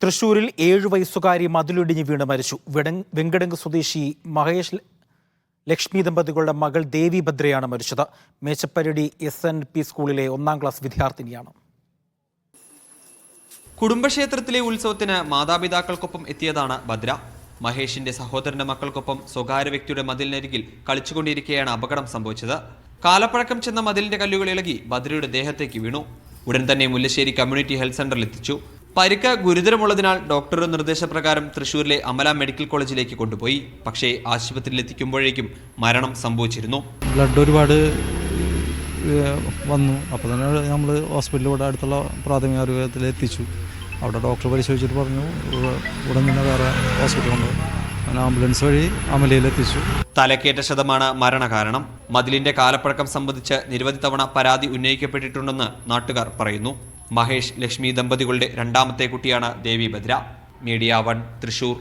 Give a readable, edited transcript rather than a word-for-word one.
തൃശൂരിൽ 7 വയസ്സുകാരി മതിലിടിഞ്ഞ് വീണ് മരിച്ചു. വെങ്കടങ്ക് സ്വദേശി മഹേഷ് ലക്ഷ്മി ദമ്പതികളുടെ മകൾ ദേവി ഭദ്രയാണ് മരിച്ചത്. മേച്ചപ്പരടി SNP സ്കൂളിലെ 1ാം ക്ലാസ് വിദ്യാർത്ഥിനിയാണ്. കുടുംബക്ഷേത്രത്തിലെ ഉത്സവത്തിന് മാതാപിതാക്കൾക്കൊപ്പം എത്തിയതാണ് ഭദ്ര. മഹേഷിന്റെ സഹോദരന്റെ മക്കൾക്കൊപ്പം സ്വകാര്യ വ്യക്തിയുടെ മതിലിനരികിൽ കളിച്ചുകൊണ്ടിരിക്കെയാണ് അപകടം സംഭവിച്ചത്. കാലപ്പഴക്കം ചെന്ന മതിലിന്റെ കല്ലുകൾ ഇളകി ഭദ്രയുടെ ദേഹത്തേക്ക് വീണു. ഉടൻ തന്നെ മുല്ലശ്ശേരി കമ്മ്യൂണിറ്റി ഹെൽത്ത് സെന്ററിൽ എത്തിച്ചു. പരിക്ക് ഗുരുതരമുള്ളതിനാൽ ഡോക്ടറുടെ നിർദ്ദേശപ്രകാരം തൃശൂരിലെ അമല മെഡിക്കൽ കോളേജിലേക്ക് കൊണ്ടുപോയി. പക്ഷേ ആശുപത്രിയിൽ എത്തിക്കുമ്പോഴേക്കും മരണം സംഭവിച്ചിരുന്നു. ബ്ലഡ് ഒരുപാട് വന്നു. അപ്പോൾ തന്നെ നമ്മൾ ഹോസ്പിറ്റലിലൂടെ അടുത്തുള്ള പ്രാഥമിക ആരോഗ്യത്തിൽ എത്തിച്ചു. അവിടെ ഡോക്ടർ പരിശോധിച്ചിട്ട് പറഞ്ഞു ഉടൻ തന്നെ വേറെ ഹോസ്പിറ്റലുണ്ട്. ആംബുലൻസ് വഴി അമലയിൽ എത്തിച്ചു. തലക്കേറ്റ ശതമാണ് മരണകാരണം. മതിലിന്റെ കാലപ്പഴക്കം സംബന്ധിച്ച് നിരവധി തവണ പരാതി ഉന്നയിക്കപ്പെട്ടിട്ടുണ്ടെന്ന് നാട്ടുകാർ പറയുന്നു. മഹേഷ് ലക്ഷ്മി ദമ്പതികളുടെ 2ാമത്തെ കുട്ടിയാണ് ദേവി ഭദ്ര. മീഡിയ 1 തൃശൂർ.